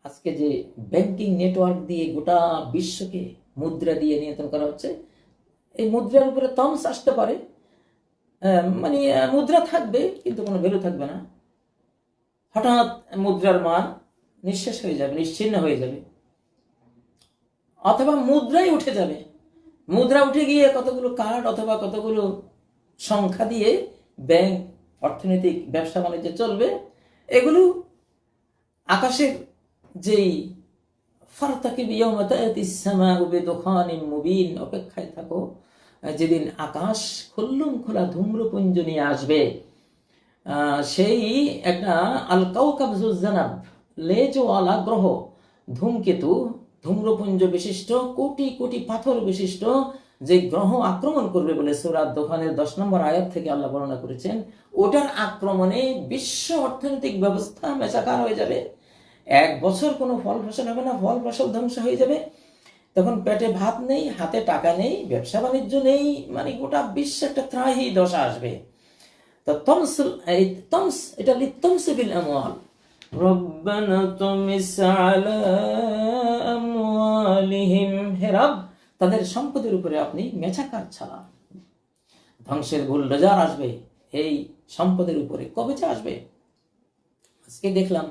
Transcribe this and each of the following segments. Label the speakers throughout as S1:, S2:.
S1: আজকে যে banking network দিয়ে গোটা বিশ্বকে মুদ্রা দিয়ে নিয়ন্ত্রণ করা হচ্ছে, এই মুদ্রার উপরে তমস আসতে পারে, মানে মুদ্রা থাকবে কিন্তু কোনো ভ্যালু থাকবে না। হঠাৎ মুদ্রার মান নিঃশেষ হয়ে যাবে, নিশ্চিহ্ন হয়ে যাবে, অথবা মুদ্রাই উঠে যাবে। মুদ্রা উঠে গিয়ে কতগুলো কার্ড অথবা কতগুলো সংখ্যা দিয়ে ব্যাংক, অর্থনৈতিক ব্যবসা বাণিজ্য চলবে। এগুলো আকাশের যেই অপেক্ষায় থাকো, যেদিন আকাশ খুল্লুম খোলা ধূম্রপুঞ্জ নিয়ে আসবে। সেই একটা আল কাউকাব জুজ্জানাব, লেজওয়ালা গ্রহ ধূমকেতু, ধূম্রপুঞ্জ বিশিষ্ট, কোটি কোটি পাথর বিশিষ্ট যে গ্রহ আক্রমণ করবে বলে সূরা দোখানের 10 নম্বর আয়াত থেকে আল্লাহ বর্ণনা করেছেন, ওটার আক্রমণে বিশ্ব অর্থনৈতিক ব্যবস্থা মেচাকার হয়ে যাবে। 1 বছর কোনো ফল ফসল হবে না, ফল ফসল ধ্বংস হয়ে যাবে। তখন পেটে ভাত নেই, হাতে টাকা নেই, ব্যবসা বাণিজ্য নেই, মানে গোটা বিশ্বে একটা ত্রাহি দশা আসবে। তো তমস এটা লিতমস বিল আমওয়াল, রব্বানা তুমিস আলা আমওয়ালিহিম, হে রব তাদের সম্পদের উপরে আপনি মেছাকার চালান। ধ্বংসের বুলডোজার আসবে এই সম্পদের উপরে। কবে যে আসবে? আজকে দেখলাম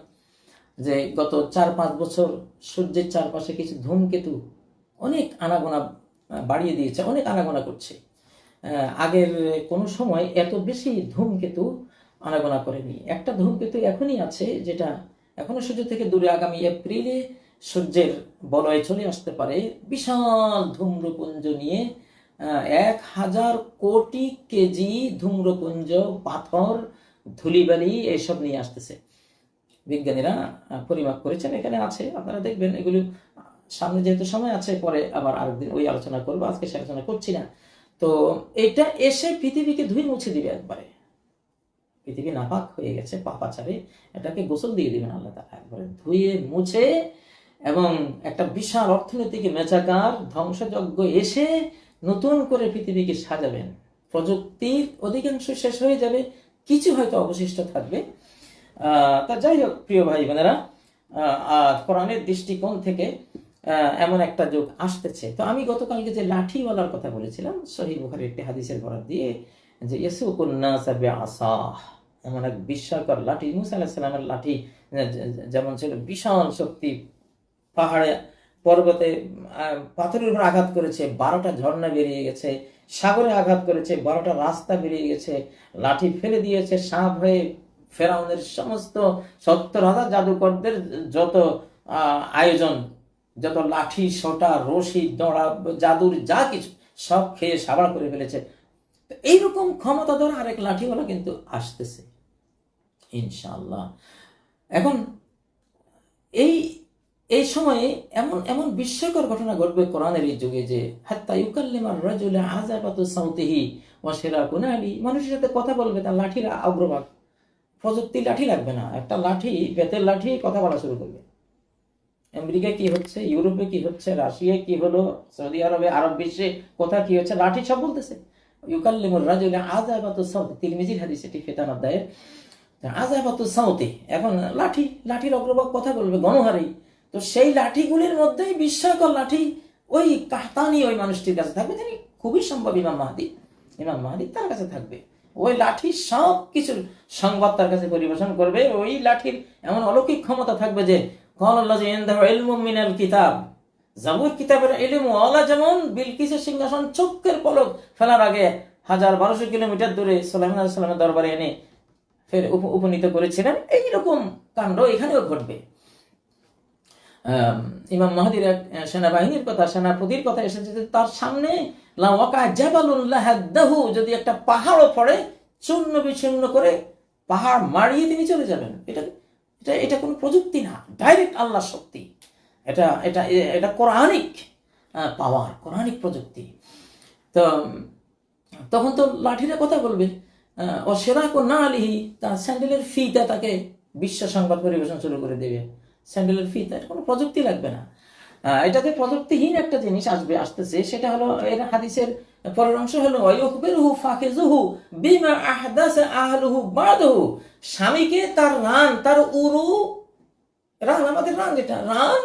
S1: যে গত 4-5 বছর সূর্যের চারপাশে কিছু ধূমকেতু অনেক আনাগোনা বাড়িয়ে দিয়েছে, অনেক আনাগোনা করছে। আগের কোনো সময় এত বেশি ধূমকেতু আনাগোনা করেনি। একটা ধূমকেতু এখনই আছে যেটা এখনো সূর্য থেকে দূরে, আগামী এপ্রিলে সূর্যের বলয়ে চলে আসতে পারে। বিশাল ধূম্রপুঞ্জ নিয়ে 1000 কোটি কেজি ধূম্রপুঞ্জ, পাথর, ধুলিবালি এইসব নিয়ে আসতেছে। বিজ্ঞানীরা পরিমাপ করেছেন, এখানে আছে, আপনারা দেখবেন। এগুলো সামনে যেহেতু সময় আছে, পরে আবার আরেকদিন ওই আলোচনা করবো, আজকে সে আলোচনা করছি না। তো এটা এসে পৃথিবীকে ধুয়ে মুছে দিবে একবারে। পৃথিবী নাপাক হয়ে গেছে, পাপাচারে, এটাকে গোসল দিয়ে দিবেন আল্লাহ তাআলা একবারে ধুয়ে মুছে। এবং একটা বিশাল অর্থনৈতিক মেচাকার ধ্বংসযজ্ঞ এসে নতুন করে পৃথিবীকে সাজাবেন। প্রযুক্তির অধিকাংশ শেষ হয়ে যাবে, কিছু হয়তো অবশিষ্ট থাকবে। তা যাই হোক প্রিয় ভাই বোনেরা, কোরআনের দৃষ্টিকোণ থেকে এমন একটা যুগ আসতেছে। তো আমি গতকালকে যে লাঠিওয়ালার কথা বলেছিলাম, সহিহ বুখারীর একটি হাদিসের বরাত দিয়ে, যে ইয়াসুকুন নাস বিআসাহ, এমন এক বিস্ময়কর লাঠি। মুসা আলাইহিস সালামের লাঠি যেমন ছিল বিশাল শক্তি, পাহাড়ে পর্বতে পাথরের উপর আঘাত করেছে, 12টা ঝর্ণা বেরিয়ে গেছে, সাগরে আঘাত করেছে, 12টা রাস্তা বেরিয়ে গেছে, লাঠি ফেলে দিয়েছে সাপ হয়ে ফেরাউনের সমস্ত 70,000 জাদুকরদের যত আয়োজন, যত লাঠি সোটা রশি দড়া জাদুর যা কিছু সব খেয়ে সাবার করে ফেলেছে। এইরকম ক্ষমতাধর আরেক লাঠিওয়ালা কিন্তু আসতেছে ইনশাআল্লাহ। এখন এই সময়ে এমন এমন বিস্ময়কর ঘটনা ঘটবে কোরআনের এই যুগে, যে হাত্তা ইউকাল্লিমার রাজুলা আযাবাতু সাউতিহি ওয়া শিরাকুন আলী, মানুষের সাথে কথা বলবে তার লাঠির অগ্রভাগ। প্রযুক্তি লাঠি লাগবে না, একটা লাঠি, বেতের লাঠি কথা বলা শুরু করবে। আমেরিকায় কি হচ্ছে, ইউরোপে কি হচ্ছে, রাশিয়ায় কি হলো, সৌদি আরবে, আরব বিশ্বে কোথা কি হচ্ছে, লাঠি সব বলতেছে। ইউকাল্লিমুর রাজুলা আযাবাতু সাউতি, তিরমিজির হাদিস, এটি ফিতান অধ্যায়ের আযাবাতু সাউতি। এখন লাঠির অগ্রভাগ কথা বলবে গণহারেই। তো সেই লাঠিগুলির মধ্যেই বিস্ময়কর লাঠি ওই কাহতানি ওই মানুষটির কাছে থাকবে, যিনি খুবই সম্ভব ইমাম মাহদী তার কাছে থাকবে। ওই লাঠি সব কিছুর সংবাদ তার কাছে পরিবেশন করবে। ওই লাঠির এমন অলৌকিক ক্ষমতা থাকবে যে ক্বালাল্লাযী ইনদাহু ইলমুম মিনাল কিতাব, জাবুর কিতাবের ইলম ওয়ালা, যেমন বিলকিসের সিংহাসন চোখের পলক ফেলার আগে 1200 কিলোমিটার দূরে সুলাইমান আলাইহিস সালামের দরবারে এনে ফের উপনীত করেছিলেন। এইরকম কাণ্ড এখানেও ঘটবে। ইমাম মাহদীর এক সেনাবাহিনীর কথা, সেনাপতির কথা এসেছে যে তার সামনে লাওয়াকা জাবালুন লাহাদাহু, যদি একটা পাহাড়ও পড়ে চূর্ণ বিচূর্ণ করে পাহাড় মারিয়ে তিনি চলে যাবেন। এটা কোনো প্রযুক্তি না, ডাইরেক্ট আল্লাহর শক্তি। এটা কোরআনিক পাওয়ার, কোরআনিক প্রযুক্তি। তো তখন তো লাঠিরা কথা বলবে। ও শিরাকুন আলিহি, তার স্যান্ডেলের ফিতা তাকে বিশ্ব সংবাদ পরিবেশন শুরু করে দেবে। স্যান্ডেলের ফিতা, কোনো প্রযুক্তি লাগবে না। এটাতে প্রযুক্তিহীন একটা জিনিস আসতেছে, সেটা হলো এর হাদিসের পরের অংশ হলো ওয়ায়ুখবিরুহু ফাকিজুহু বিমা আহদাসা আহলুহু বাদাহু, স্বামীকে তার রান, তার উরু রান, আমাদের রান, যেটা রান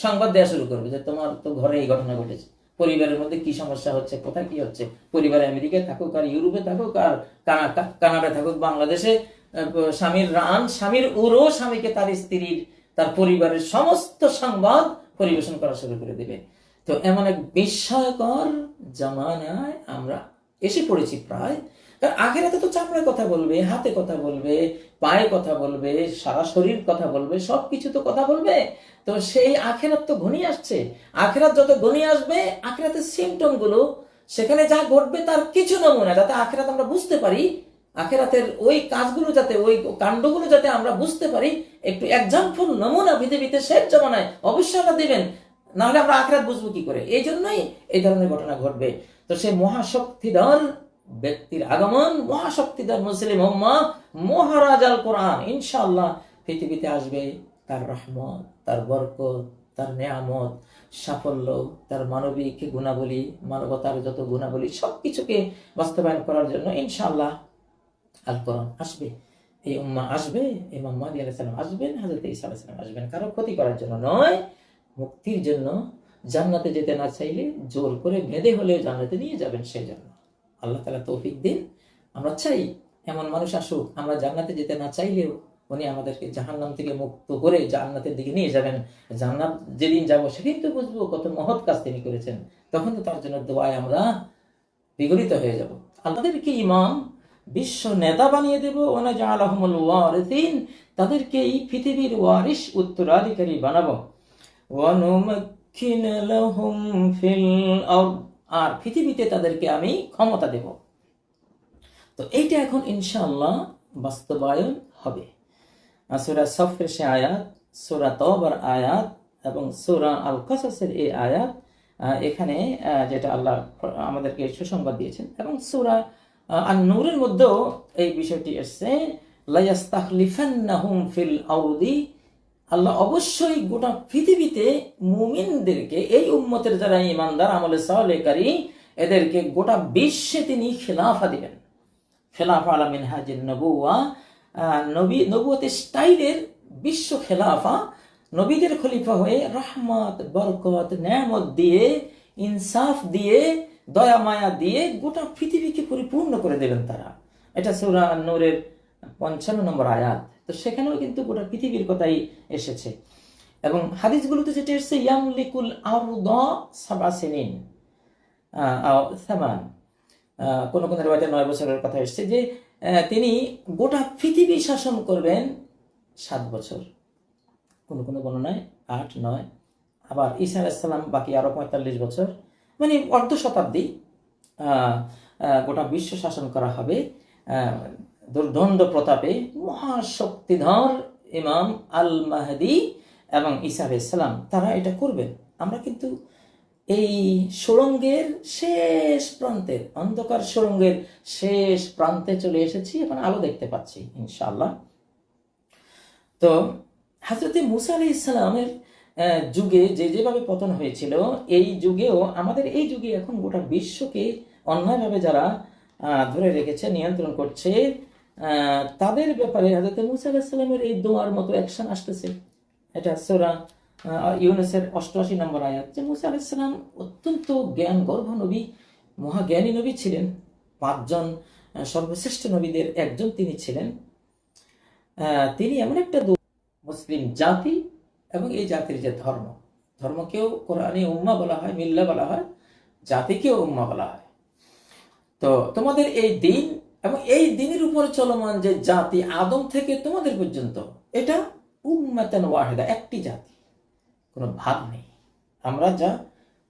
S1: সংবাদ দেওয়া শুরু করবে যে তোমার তো ঘরে এই ঘটনা ঘটেছে, পরিবারের মধ্যে কি সমস্যা হচ্ছে, কোথায় কি হচ্ছে, পরিবারে আমেরিকায় থাকুক আর ইউরোপে থাকুক আর কানাডায় থাকুক, বাংলাদেশে স্বামীর রান, স্বামীর উরো, স্বামীকে তার স্ত্রীর, তার পরিবারের সমস্ত সংবাদ পরিবেশন করা শুরু করে দিবে। তো এমন এক বিস্ময়কর জামানায় আমরা এসে পড়েছি প্রায়। কারণ আখেরাতে তো চামড়ায় কথা বলবে, হাতে কথা বলবে, পায়ে কথা বলবে, সারা শরীর কথা বলবে, সবকিছু তো কথা বলবে। তো সেই আখেরাত তো ঘনিয়ে আসছে। আখেরাত যত ঘনিয়ে আসবে, আখেরাতের সিমটম গুলো, সেখানে যা ঘটবে তার কিছু নমুনা, যাতে আখেরাত আমরা বুঝতে পারি, আখেরাতের ওই কাজগুলো যাতে, ওই কাণ্ডগুলো যাতে আমরা বুঝতে পারি, একটু এক্সাম্পল, নমুনা পৃথিবীতে শেষ জমানায় অবশ্যই আমরা দিবেন, নাহলে আমরা আখেরাত বুঝবো কি করে। এই জন্যই এই ধরনের ঘটনা ঘটবে। তো সেই মহাশক্তিধর ব্যক্তির আগমন, মহাশক্তিধর মুসলিম উম্মাহ, মহারাজ আল কোরআন ইনশাআল্লাহ পৃথিবীতে আসবে। তার রহমত, তার বরকত, তার নেয়ামত, সাফল্য, তার মানবিক গুণাবলী, মানবতার যত গুণাবলী, সবকিছুকে বাস্তবায়ন করার জন্য ইনশাআল্লাহ আল কোরআন আসবে। এই উম্মাহ আসবে, ইমাম মাহদী আলাইহিস সালাম আসবেন, হযরত ঈসা আলাইহিস সালাম আসবেন, কারো ক্ষতি করার জন্য নয়, মুক্তির জন্য। জান্নাতে যেতে না চাইলে জোর করে বেঁধে হলেও জান্নাতে নিয়ে যাবেন, সেই জন্য আল্লাহ তাআলা তৌফিক দিন। আমরা চাই এমন মানুষ আসুক, আমরা জান্নাতে যেতে না চাইলেও উনি আমাদেরকে জাহান্নাম থেকে মুক্ত করে জান্নাতের দিকে নিয়ে যাবেন। জান্নাত যেদিন যাব সেদিন তো বুঝবো কত মহৎ কাজ তিনি করেছেন, তখন তো তার জন্য দোয়ায় আমরা বিগলিত হয়ে যাব। আমাদেরকে ইমাম, বিশ্ব নেতা বানিয়ে দেব, ওয়ানাজআলাহুমুল ওয়ারিসিন, তাদেরকে এই পৃথিবীর ওয়ারিস, উত্তরাধিকারী বানাবো। ওয়ানুমাক্কিনা লাহুম ফিল আরদ, আর পৃথিবীতে তাদেরকে আমি ক্ষমতা দেব। তো এইটা এখন ইনশাআল্লাহ বাস্তবায়ন হবে। সূরা সফের সে আয়াত, সূরা তওবার আয়াত এবং সূরা আল কাসাসের এই আয়াত, এখানে যেটা আল্লাহ আমাদেরকে সুসংবাদ দিয়েছেন, এবং সূরা আন-নূরের মধ্যেও এই বিষয়টি এসেছে, লা ইস্তাখলিফান্নাহুম ফিল আরদি, আল্লাহ অবশ্যই গোটা পৃথিবীতে মুমিনদেরকে, এই উম্মতের যারা ঈমানদার, আমলে সালেহকারী, এদেরকে গোটা বিশ্বে তিনি খেলাফা দিবেন। খেলাফা আলা মিনহাজিন নবুওয়া, নবুয়তের স্টাইলের বিশ্ব খেলাফা, নবীদের খলিফা হয়ে রহমত, বরকত, নেয়ামত দিয়ে, ইনসাফ দিয়ে, দয়া মায়া দিয়ে গোটা পৃথিবীকে পরিপূর্ণ করে দেবেন তারা। এটা সূরা আন-নূরের 55 নম্বর আয়াত। তো সেখানেও কিন্তু গোটা পৃথিবীর কথাই এসেছে। এবং হাদিসগুলোতে যেটা এসেছে, ইয়ামলিকুল আরদা সাবআ সিনিন সামান, কোন কোন রিওয়ায়াতে 9 বছরের কথা এসেছে, যে তিনি গোটা পৃথিবী শাসন করবেন 7 বছর, কোন কোন বর্ণনায় 8, 9, আবার ঈসা আলাইহিস সালাম বাকি আরো 45 বছর, মানে অর্ধ শতাব্দী গোটা বিশ্ব শাসন করা হবে দুর্দণ্ড প্রতাপে। মহাশক্তিধর ইমাম আল মাহদী এবং ঈসা আলাইহিস সালাম, তারা এটা করবেন। আমরা কিন্তু এই সুড়ঙ্গের শেষ প্রান্তের, অন্ধকার সুড়ঙ্গের শেষ প্রান্তে চলে এসেছি, এখন আলো দেখতে পাচ্ছি ইনশাআল্লাহ। তো হযরত মুসা আলাইহিস সালামের যুগে যেভাবে পতন হয়েছিল, এই যুগেও, আমাদের এই যুগে এখন গোটা বিশ্বকে অন্যায়ভাবে যারা ধরে রেখেছে, নিয়ন্ত্রণ করছে, তাদের ব্যাপারে হযরত মুসা আলাইহিস সালামের এই দোয়ার মতো অ্যাকশন আসতেছে। এটা সূরা ইউনূসের 88 নম্বর আয়াত, যে মুসা আলাইহিস সালাম অত্যন্ত জ্ঞান গর্ভ নবী, মহাজ্ঞানী নবী ছিলেন, 5 জন সর্বশ্রেষ্ঠ নবীদের একজন তিনি ছিলেন। তিনি এমন একটা মুসলিম জাতি, এবং এই জাতির যে ধর্মকেও কোরআনে উম্মাহ বলা হয়, মিল্লাহ বলা হয়, জাতিকেও উম্মাহ বলা হয়। তো তোমাদের এই দিন এবং এই দিনের উপর চলমান যে জাতি, আদম থেকে তোমাদের পর্যন্ত, এটা উম্মাতান ওয়াহিদা, একটি জাতি, কোনো ভাগ নেই। আমরা যা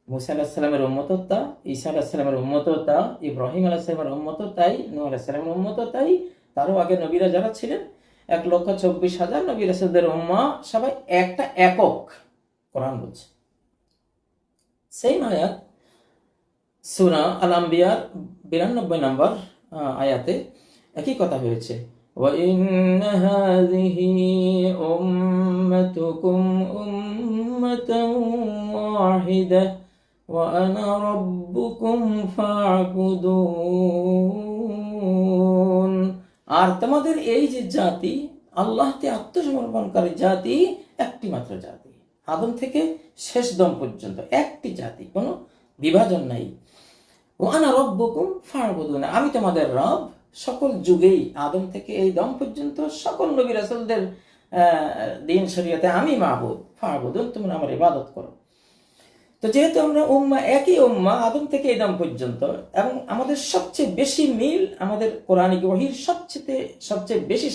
S1: মুসা আলাইহিস সালামের উম্মতও তা, ঈসা আলাইহিস সালামের উম্মতও তা, ইব্রাহিম আলাইহিস সালামের উম্মতও তাই, নূহ আলাইহিস সালামের উম্মতও তাই, তারও আগে নবীরা যারা ছিলেন 1,24,000 নবী রাসূলদের উম্মাহ, সবাই একটা একক। কোরআন বলছে সেই আয়াত সূরা আল আম্বিয়ার 92 নম্বর আয়াতে একই কথা হয়েছে, ওয়া ইন্না হাযিহি উম্মাতুকুম উম্মাতান ওয়াহিদা ওয়া আনা রাব্বুকুম ফা'বুদুন, আর তোমাদের এই যে জাতি, আল্লাহকে আত্মসমর্পণকারী জাতি, একটি মাত্র জাতি, আদম থেকে শেষ দম পর্যন্ত একটি জাতি, কোনো বিভাজন নাই। ওয়ানা রব্বুকুম ফা'বুদুন, আমি তোমাদের রব সকল যুগেই, আদম থেকে এই দম পর্যন্ত সকল নবী রাসূলদের দিন শরীয়তে আমি মাবুদ, ফা'বুদুন, তোমরা আমার ইবাদত করো। তো যেহেতু আমরা উম্মাহ, একই উম্মাহ আদম থেকে এই দম পর্যন্ত, এবং আমাদের সবচেয়ে বেশি মিল আমাদের কোরআনিক ওহীর সবচেয়ে বেশি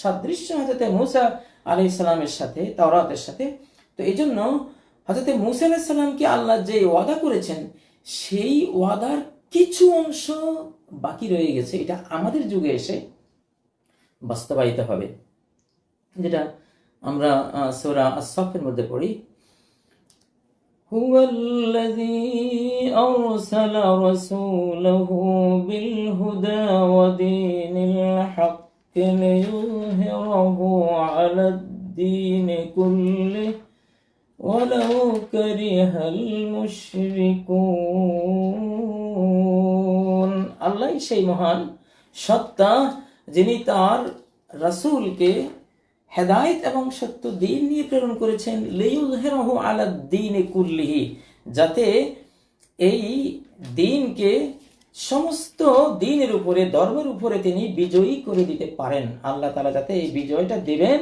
S1: সাদৃশ্য হযরতে মূসা আলাইহিস সালামের সাথে, তাওরাতের সাথে। তো এই জন্য হযরতে মূসা আলাইহিস সালামকে আল্লাহ যে ওয়াদা করেছেন, সেই ওয়াদার কিছু অংশ বাকি রয়ে গেছে, এটা আমাদের যুগে এসে বাস্তবায়িত হবে, যেটা আমরা সূরা আস-সাফের মধ্যে পড়ি। হুয়াল্লাযী আরসালা রাসূলাহু বিল হুদা ওয়া দীনিল হাক্কি লিইয়ুযহিরাহু আলাদ-দীনি কুল্লিহি ওয়ালাউ কারিহাল মুশরিকুন। আল্লাহ সেই মহান সত্তা যিনি তার রাসূলকে হেদায়েত এবং সত্য দ্বীন নিয়ে প্রেরণ করেছেন, লিইয়ুযহিরাহু আলাদ-দীনি কুল্লিহি, যাতে এই দ্বীনকে সমস্ত দ্বীনের উপরে, ধর্মের উপরে তিনি বিজয়ী করে দিতে পারেন। আল্লাহ তাআলা যাতে এই বিজয়টা দিবেন,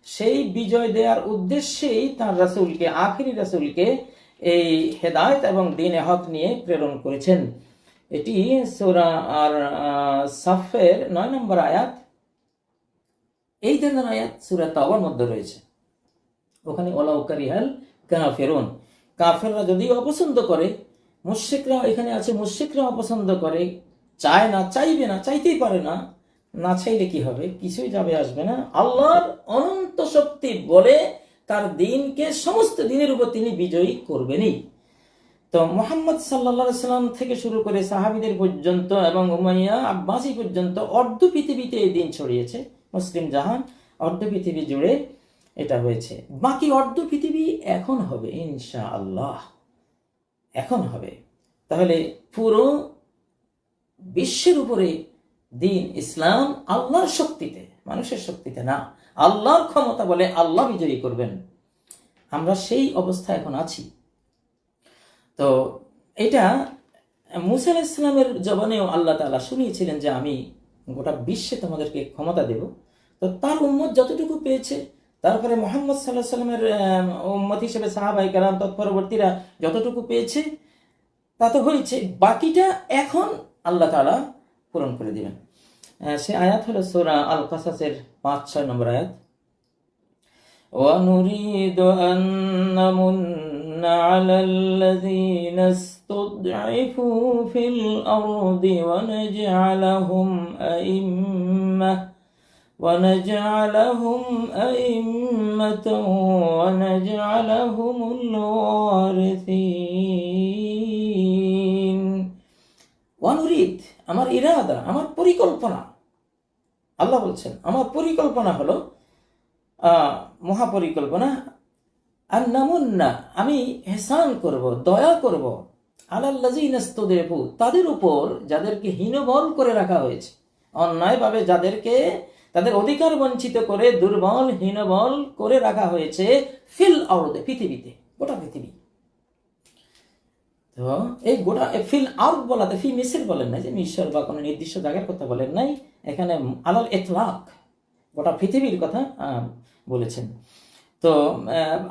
S1: সেই বিজয় দেওয়ার উদ্দেশ্যেই তার রাসূলকে, আখিরি রাসূলকে এই হেদায়েত এবং দ্বীনে হক নিয়ে প্রেরণ করেছেন। এটি সূরা আর সাফের 9 নম্বর আয়াত। এই ধরনের আয়াত সূরা তাওবার মধ্যে রয়েছে। ওখানে ওয়ালাউ কারিহাল কাফিরুন, কাফেররা যদিও অপছন্দ করে, মুশরিকরা এখানে আছে, মুশরিকরা অপছন্দ করে, চায় না, চাইবে না, চাইতেই পারে না, না চাইলে কি হবে, কিছুই যাবে আসবে না। আল্লাহর অনন্ত শক্তি বলে তার দ্বীনকে সমস্ত দ্বীনের উপর তিনি বিজয়ী করবেনই। তো মুহাম্মদ সাল্লাল্লাহু আলাইহি সাল্লাম থেকে শুরু করে সাহাবীদের পর্যন্ত এবং উমাইয়া আব্বাসী পর্যন্ত অর্ধ পৃথিবীতে এই দিন ছড়িয়েছে, মুসলিম জাহান অর্ধ পৃথিবী জুড়ে এটা হয়েছে। বাকি অর্ধ পৃথিবী এখন হবে ইনশাআল্লাহ, এখন হবে। তাহলে পুরো বিশ্বের উপরে দিন ইসলাম আল্লাহর শক্তিতে, মানুষের শক্তিতে না, আল্লাহর ক্ষমতা বলে আল্লাহ বিজয়ী করবেন। আমরা সেই অবস্থায় এখন আছি। তো এটা মূসা আলাইহিস সালামের জবানেও আল্লাহ তাআলা শুনিয়েছিলেন যে আমি গোটা বিশ্বে তোমাদেরকে ক্ষমতা দেব। তো তার উম্মত যতটুকু পেয়েছে, তারপরে মুহাম্মদ সাল্লাল্লাহু আলাইহি সাল্লামের উম্মত হিসেবে সাহাবায়ে কেরাম তৎপরবর্তীরা যতটুকু পেয়েছে তা তো হয়েছে, বাকিটা এখন আল্লাহ তাআলা পূরণ করে দিবেন। সে আয়াত হলো সূরা আল কাসাসের 5-6 নম্বর আয়াত। ওয়া নুরিদু আন নামুন্না আলাল্লাযীনা ইসতুদঈফু ফিল আরদি ওয়া নাজআলাহুম আইম্মাতাও ওয়া নাজআলাহুমুল ওয়ারিসিন। ওয়া নুরিদ, আমার ইরাদা, আমার পরিকল্পনা, আল্লাহ বলছেন আমার পরিকল্পনা হলো মহাপরিকল্পনা, আর নামুন্না, আমি ইহসান করব, দয়া করব, আলাল্লাযীনা ইসতুদঈফু, তাদের উপর যাদেরকে হীনবল করে রাখা হয়েছে, অন্যায়ভাবে যাদেরকে তাদের অধিকার বঞ্চিত করে দুর্বল হীনবল করে রাখা হয়েছে, ফিল আরদে, পৃথিবীতে, গোটা পৃথিবী। তো এই গোটা ফিল আরদ বলাতে ফি মিসর বলেন নাই, যে মিশর বা কোনো নির্দিষ্ট জায়গার কথা বলেন নাই, এখানে আলাল ইতলাক গোটা পৃথিবীর কথা বলেছেন। তো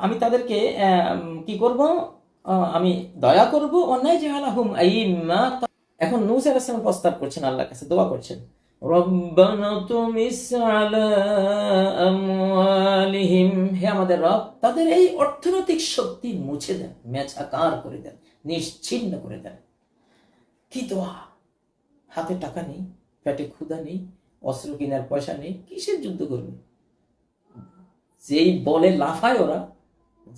S1: আমি তাদেরকে কি করব, আমি দয়া করব, অন্যায় জালাহুম আইম্মা। এখন মূসা আলাইহিস সালাম প্রস্তাব করছেন, আল্লাহর কাছে দোয়া করছেন, রব্বানা তুমিস আলা আমওয়ালিহিম, হে আমাদের রব, তাদের এই অর্থনৈতিক শক্তি মুছে দেন, মেছাকার করে দেন, নিশ্চিহ্ন করে দেন। কি দোয়া! হাতে টাকা নেই, পেটে ক্ষুধা নেই, অস্ত্র কেনার পয়সা নেই, কিসের যুদ্ধ করবে? যেই বলে লাফায় ওরা,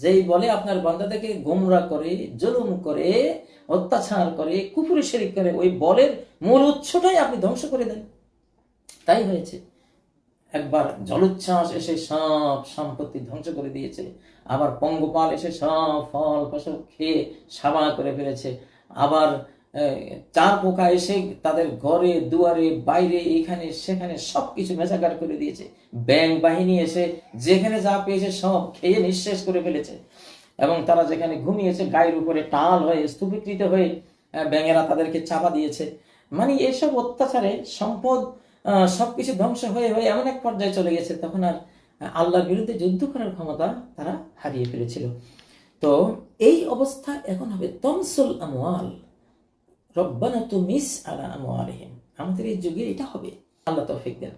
S1: যেই বলে আপনার বান্দাদেরকে গোমরা করে, জুলুম করে, অত্যাচার করে, কুফরি শিরক করে, ওই বলের মূল উৎসটাই আপনি ধ্বংস করে দেন। তাই হয়েছে। একবার জলোচ্ছ্বাস এসে সব সম্পত্তি ধ্বংস করে দিয়েছে, আবার পঙ্গপাল এসে সব ফল ফসল খেয়ে সাবা করে ফেলেছে, আবার চার পোকা এসে তাদের ঘরে দুয়ারে বাইরে এখানে সেখানে সবকিছু মেচাকার করে দিয়েছে। ব্যাঙ বাহিনী এসে যেখানে যা পেয়েছে সব খেয়ে নিঃশেষ করে ফেলেছে, এবং তারা যেখানে ঘুমিয়েছে গায়ের উপরে টাল হয়ে স্তূপীকৃত হয়ে ব্যাঙেরা তাদেরকে চাপা দিয়েছে। মানে এসব অত্যাচারে সম্পদ সবকিছু ধ্বংস হয়ে হয়ে এমন এক পর্যায়ে চলে গেছে, তখন আর আল্লাহর বিরুদ্ধে যুদ্ধ করার ক্ষমতা তারা হারিয়ে ফেলেছিল। তো এই অবস্থা এখন হবে তমসুল আমওয়াল রব্বানা তুমিস আলা আমওয়ালিহিম, আমাদের এই যুগে এটা হবে। আল্লাহ তৌফিক দেন।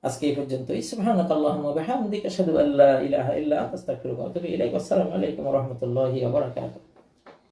S1: আজকে এই পর্যন্তই। সুবহানাকাল্লাহুম্মা ওয়া বিহামদিকা আশহাদু আল্লা ইলাহা ইল্লা আনতা আস্তাগফিরুকা ওয়া আতুবু ইলাইক। আসসালামু আলাইকুম ওয়া রাহমাতুল্লাহি ওয়া বারাকাতুহু।